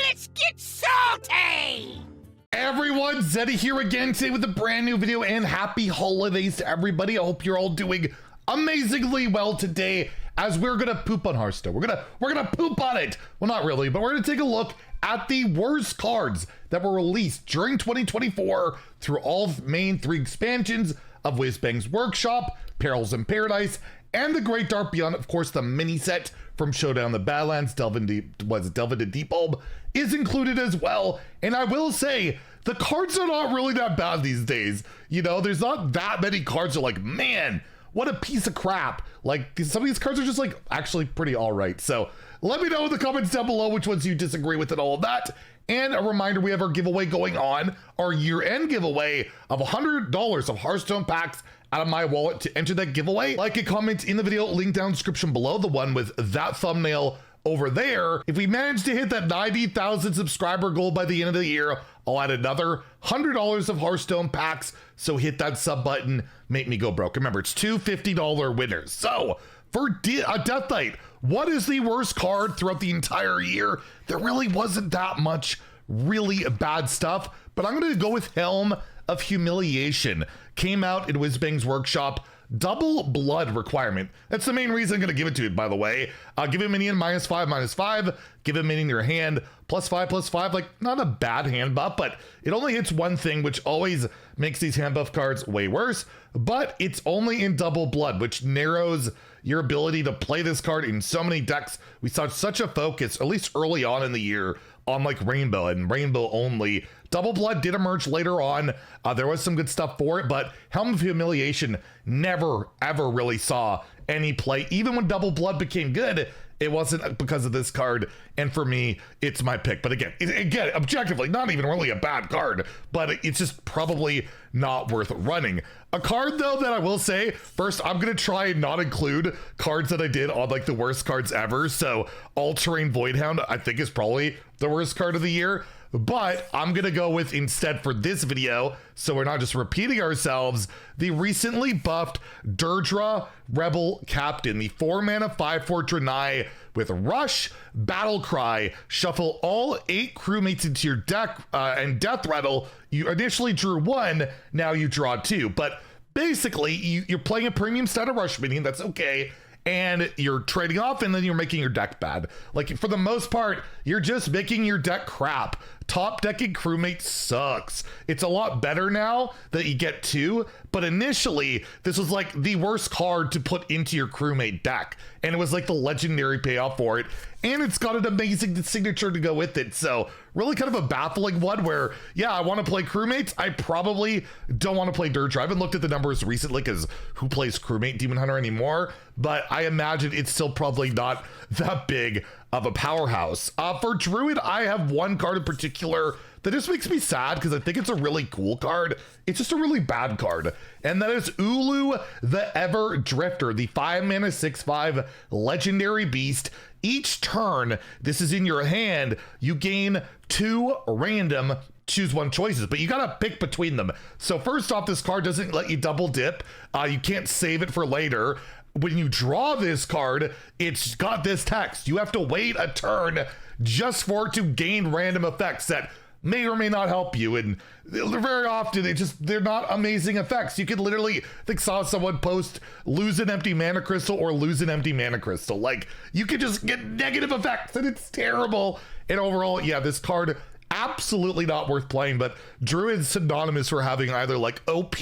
Let's get salty! Everyone, Zeddy here again today with a brand new video, and happy holidays to everybody. I hope you're all doing amazingly well today as we're gonna poop on Hearthstone. We're gonna poop on it. Well, not really, but we're gonna take a look at the worst cards that were released during 2024 through all main 3 expansions of Whizbang's Workshop, Perils and Paradise, and the Great Dark Beyond. Of course, the mini set from Showdown the Badlands, Delve into Deep Bulb, is included as well. And I will say, the cards are not really that bad these days. You know, there's not that many cards that are like, man, what a piece of crap. Like, some of these cards are just like actually pretty all right. So let me know in the comments down below which ones you disagree with and all of that. And a reminder, we have our giveaway going on, our year-end giveaway of $100 of Hearthstone packs out of my wallet. To enter that giveaway, like and comment in the video, link down description below, the one with that thumbnail over there. If we manage to hit that 90,000 subscriber goal by the end of the year, I'll add another $100 of Hearthstone packs. So hit that sub button, make me go broke. Remember, it's 2 $50 winners. So for Death Knight, what is the worst card throughout the entire year? There really wasn't that much really bad stuff, but I'm going to go with Helm of Humiliation. Came out in Whizbang's Workshop. Double blood requirement. That's the main reason I'm going to give it to it, by the way. Give a minion -5/-5. Give a minion in your hand +5/+5. Like, not a bad hand buff, but it only hits one thing, which always makes these hand buff cards way worse. But it's only in double blood, which narrows your ability to play this card in so many decks. We saw such a focus, at least early on in the year, on like Rainbow and Rainbow only. Double blood did emerge later on. There was some good stuff for it, but Helm of Humiliation never ever really saw any play. Even when double blood became good, it wasn't because of this card, and for me, it's my pick. But again, objectively, not even really a bad card, but it's just probably not worth running. A card, though, that I will say, first, I'm going to try and not include cards that I did on, like, the worst cards ever. So, All-Terrain Voidhound, I think, is probably the worst card of the year. But I'm going to go with, instead for this video, so we're not just repeating ourselves, the recently buffed Deirdre Rebel Captain, the 4-mana 5/4 Draenei with Rush, Battle Cry, shuffle all 8 crewmates into your deck, and Death Rattle. You initially drew 1, now you draw 2. But basically, you're playing a premium stat of Rush minion, that's okay. And you're trading off, and then you're making your deck bad. Like, for the most part, you're just making your deck crap. Top decking crewmate sucks. It's a lot better now that you get 2, but initially, this was like the worst card to put into your crewmate deck. And it was like the legendary payoff for it. And it's got an amazing signature to go with it. So really kind of a baffling one where, yeah, I want to play crewmates. I probably don't want to play Deirdre. I haven't looked at the numbers recently because who plays crewmate Demon Hunter anymore? But I imagine it's still probably not that big of a powerhouse. For Druid, I have one card in particular that just makes me sad because I think it's a really cool card. It's just a really bad card. And that is Ulu the Ever Drifter, the 5-mana 6/5 legendary beast. Each turn this is in your hand, you gain 2 random choose one choices, but you gotta pick between them. So first off, this card doesn't let you double dip. You can't save it for later. When you draw this card, it's got this text. You have to wait a turn just for it to gain random effects that may or may not help you, and very often they're not amazing effects. You could literally, I think, saw someone post lose an empty mana crystal or lose an empty mana crystal. Like, you could just get negative effects, and it's terrible. And overall, yeah, this card absolutely not worth playing. But Druid's synonymous for having either like OP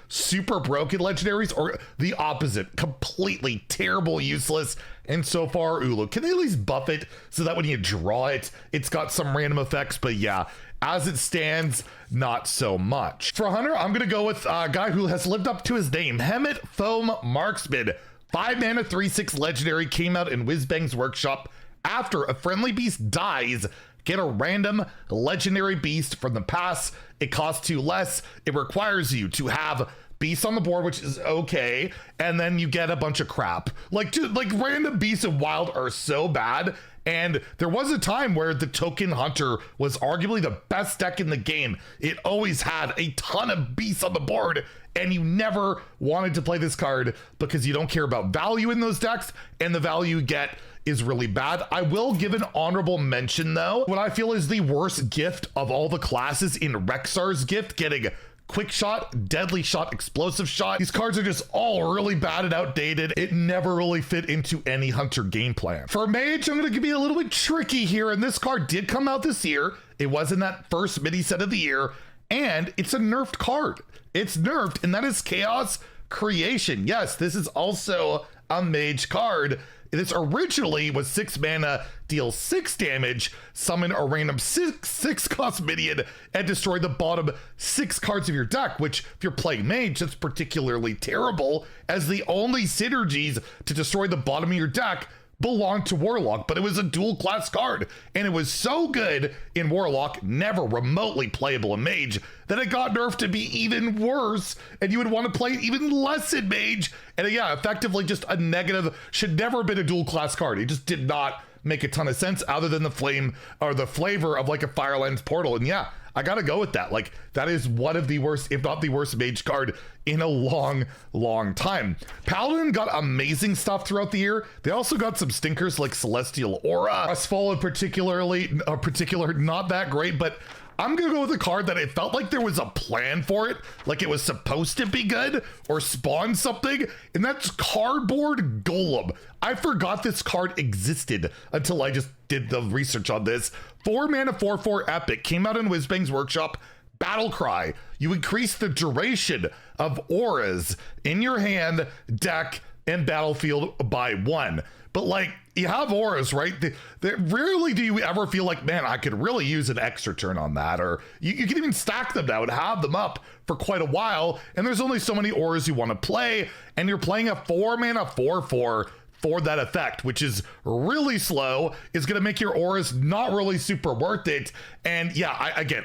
super broken legendaries or the opposite, completely terrible, useless. And so far, Ulu, can they at least buff it so that when you draw it, it's got some random effects? But yeah, as it stands, not so much. For Hunter, I'm gonna go with a guy who has lived up to his name, Hemet Foam Marksman. 5-mana 3/6 legendary, came out in Whizbang's Workshop. After a friendly beast dies, get a random legendary beast from the past. It costs 2 less. It requires you to have beasts on the board, which is okay, and then you get a bunch of crap. Like, dude, like random beasts in Wild are so bad. And there was a time where the Token Hunter was arguably the best deck in the game. It always had a ton of beasts on the board, and you never wanted to play this card because you don't care about value in those decks, and the value you get is really bad. I will give an honorable mention though. What I feel is the worst gift of all the classes in Rexar's gift, getting quick shot, deadly shot, explosive shot. These cards are just all really bad and outdated. It never really fit into any hunter game plan. For Mage, I'm gonna be a little bit tricky here, and this card did come out this year. It was in that first mini set of the year, and it's a nerfed card. It's nerfed, and that is Chaos Creation. Yes, this is also a Mage card. This originally was 6 mana, deal 6 damage, summon a random 6 cost minion, and destroy the bottom 6 cards of your deck, which if you're playing Mage, that's particularly terrible, as the only synergies to destroy the bottom of your deck belong to Warlock. But it was a dual class card, and it was so good in Warlock, never remotely playable in Mage, that it got nerfed to be even worse, and you would want to play it even less in Mage. And yeah, effectively just a negative, should never have been a dual class card. It just did not make a ton of sense other than the flame or the flavor of like a Firelands Portal. And yeah, I gotta go with that. Like, that is one of the worst, if not the worst Mage card in a long time. Paladin got amazing stuff throughout the year. They also got some stinkers like Celestial Aura. Frostfall in particular, not that great, but I'm gonna go with a card that it felt like there was a plan for it, like it was supposed to be good or spawn something, and that's Cardboard Golem. I forgot this card existed until I just did the research on this. 4 mana 4/4 epic, came out in Whizbang's Workshop. Battle Cry. You increase the duration of auras in your hand, deck, and battlefield by 1. But like, you have auras, right? Rarely do you ever feel like, man, I could really use an extra turn on that. Or you can even stack them now and have them up for quite a while. And there's only so many auras you want to play. And you're playing a 4 mana 4/4 for that effect, which is really slow, is going to make your auras not really super worth it. And yeah,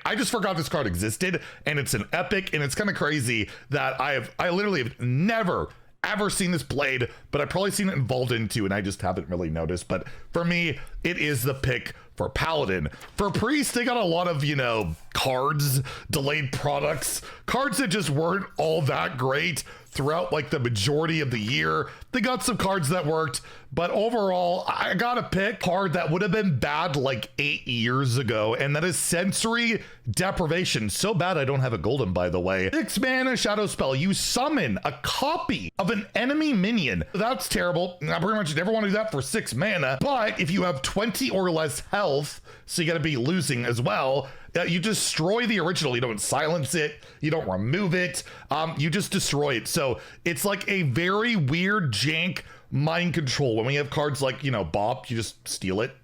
I just forgot this card existed, and it's an epic, and it's kind of crazy that I literally have never ever seen this played, but I've probably seen it involved into, and I just haven't really noticed. But for me, it is the pick for Paladin. For Priest, they got a lot of, cards, delayed products, cards that just weren't all that great throughout like the majority of the year. They got some cards that worked, but overall, I gotta pick card that would have been bad like 8 years ago, and that is Sensory Deprivation. So bad I don't have a golden, by the way. 6 mana shadow spell. You summon a copy of an enemy minion. That's terrible. I pretty much never want to do that for 6 mana, but if you have 20 or less health, so you gotta be losing as well, you destroy the original. You don't silence it, you don't remove it, you just destroy it. So it's like a very weird jank mind control. When we have cards like, Bop, you just steal it,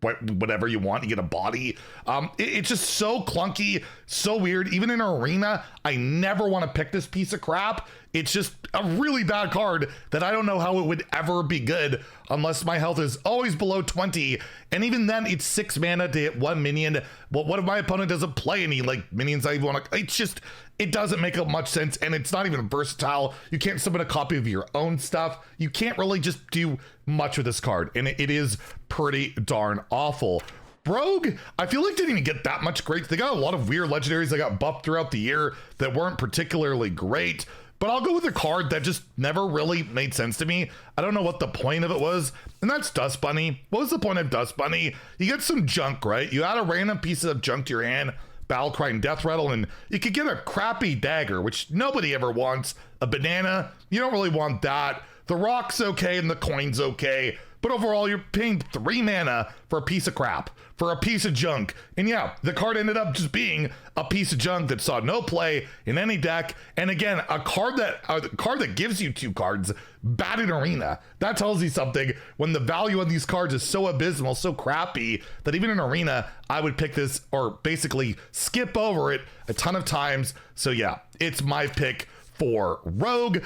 whatever you want, you get a body. It's just so clunky, so weird. Even in Arena, I never want to pick this piece of crap. It's just a really bad card that I don't know how it would ever be good unless my health is always below 20. And even then, it's 6 mana to hit 1 minion. Well, what if my opponent doesn't play any like minions I even want to? It's just, it doesn't make much sense, and it's not even versatile. You can't summon a copy of your own stuff. You can't really just do much with this card, and it is pretty darn awful. Rogue, I feel like didn't even get that much great. They got a lot of weird legendaries that got buffed throughout the year that weren't particularly great. But I'll go with a card that just never really made sense to me. I don't know what the point of it was, and that's Dust Bunny. What was the point of Dust Bunny? You get some junk, right? You add a random piece of junk to your hand, Battle Cry and Death Rattle, and you could get a crappy dagger, which nobody ever wants. A banana, you don't really want that. The rock's okay and the coin's okay, but overall you're paying 3 mana for a piece of crap, for a piece of junk. And yeah, the card ended up just being a piece of junk that saw no play in any deck. And again, a card that gives you 2 cards, bad in Arena. That tells you something when the value on these cards is so abysmal, so crappy, that even in Arena, I would pick this or basically skip over it a ton of times. So yeah, it's my pick for Rogue.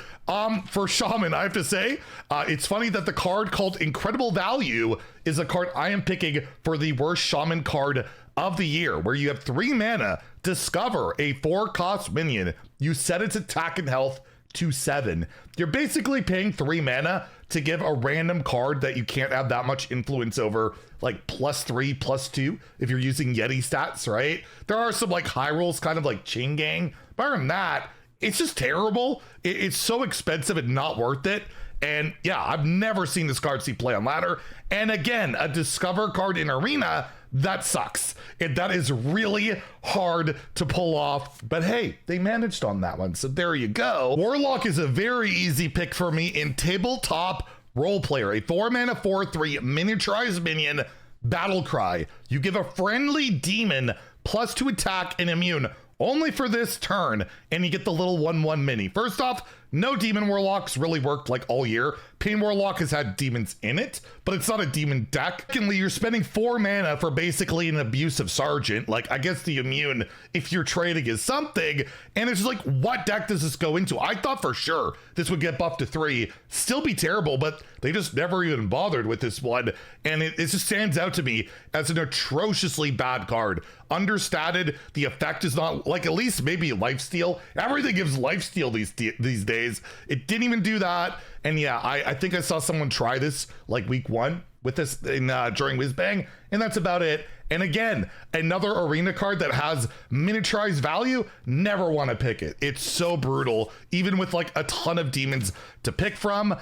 For Shaman, I have to say, it's funny that the card called Incredible Value is a card I am picking for the worst Shaman card of the year, where you have 3 mana, discover a 4-cost minion, you set its attack and health to 7. You're basically paying 3 mana to give a random card that you can't have that much influence over, like +3, +2, if you're using Yeti stats, right? There are some like high rolls, kind of like Chain Gang, but other than that, it's just terrible. It's so expensive and not worth it. And yeah, I've never seen this card see play on ladder. And again, a discover card in arena, that sucks. That is really hard to pull off. But hey, they managed on that one. So there you go. Warlock is a very easy pick for me in tabletop role player. A 4-mana 4/3 miniaturized minion, battle cry. You give a friendly demon +2 attack and immune only for this turn, and you get the little 1/1 mini. First off, no demon warlocks really worked like all year. Pain Warlock has had demons in it, but it's not a demon deck. Secondly, you're spending 4 mana for basically an abusive sergeant. Like, I guess the immune, if you're trading, is something. And it's just like, what deck does this go into? I thought for sure this would get buffed to 3, still be terrible, but they just never even bothered with this one. And it just stands out to me as an atrociously bad card. Understated, the effect is not, like, at least maybe lifesteal. Everything gives lifesteal these days. It didn't even do that. And yeah, I think I saw someone try this like week 1 with this during Whizbang, and that's about it. And again, another arena card that has miniaturized value, never want to pick it. It's so brutal, even with like a ton of demons to pick from.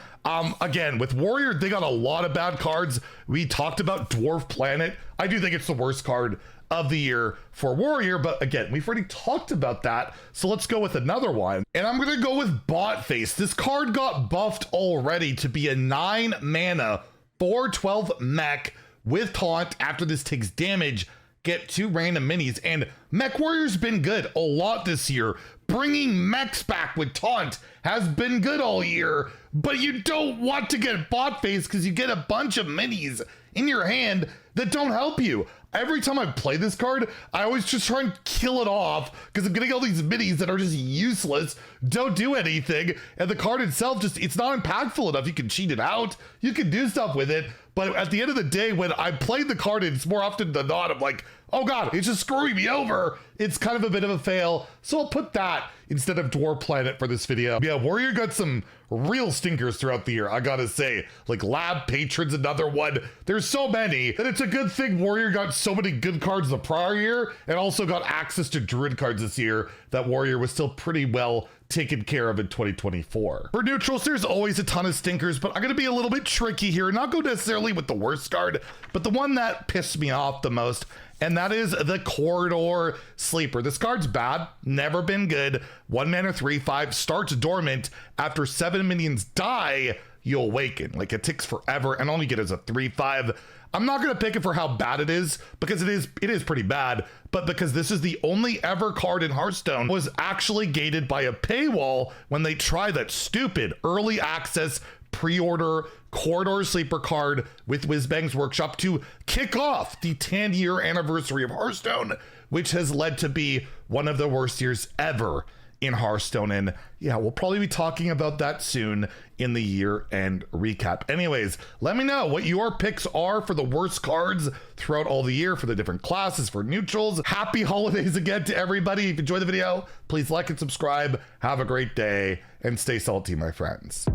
Again, with Warrior, they got a lot of bad cards. We talked about Dwarf Planet. I do think it's the worst card of the year for Warrior, but again, we've already talked about that, so let's go with another one. And I'm gonna go with Bot Face. This card got buffed already to be a 9-mana 4/12 mech with taunt. After this takes damage, get 2 random minis, and Mech Warrior's been good a lot this year. Bringing mechs back with taunt has been good all year, but you don't want to get Bot Face because you get a bunch of minis in your hand that don't help you. Every time I play this card, I always just try and kill it off because I'm getting all these minis that are just useless, don't do anything, and the card itself it's not impactful enough. You can cheat it out, you can do stuff with it, but at the end of the day, when I play the card, it's more often than not, I'm like, oh god, it's just screwing me over. It's kind of a bit of a fail, so I'll put that instead of Dwarf Planet for this video. Yeah, Warrior got some real stinkers throughout the year, I gotta say. Like Lab Patron's another one. There's so many that it's a good thing Warrior got so many good cards the prior year and also got access to Druid cards this year that Warrior was still pretty well taken care of in 2024. For neutrals, there's always a ton of stinkers, but I'm gonna be a little bit tricky here and not go necessarily with the worst card, but the one that pissed me off the most, and that is the Corridor Sleeper. This card's bad, never been good. 1 mana 3/5, starts dormant. After 7 minions die, you awaken. Like, it takes forever, and all you get is a 3/5. I'm not gonna pick it for how bad it is, because it is pretty bad, but because this is the only ever card in Hearthstone was actually gated by a paywall when they tried that stupid early access pre-order Corridor Sleeper card with Whizbang's Workshop to kick off the 10-year anniversary of Hearthstone, which has led to be one of the worst years ever in Hearthstone. And yeah, we'll probably be talking about that soon in the year-end recap. Anyways, let me know what your picks are for the worst cards throughout all the year for the different classes, for neutrals. Happy holidays again to everybody. If you enjoyed the video, please like and subscribe. Have a great day and stay salty, my friends.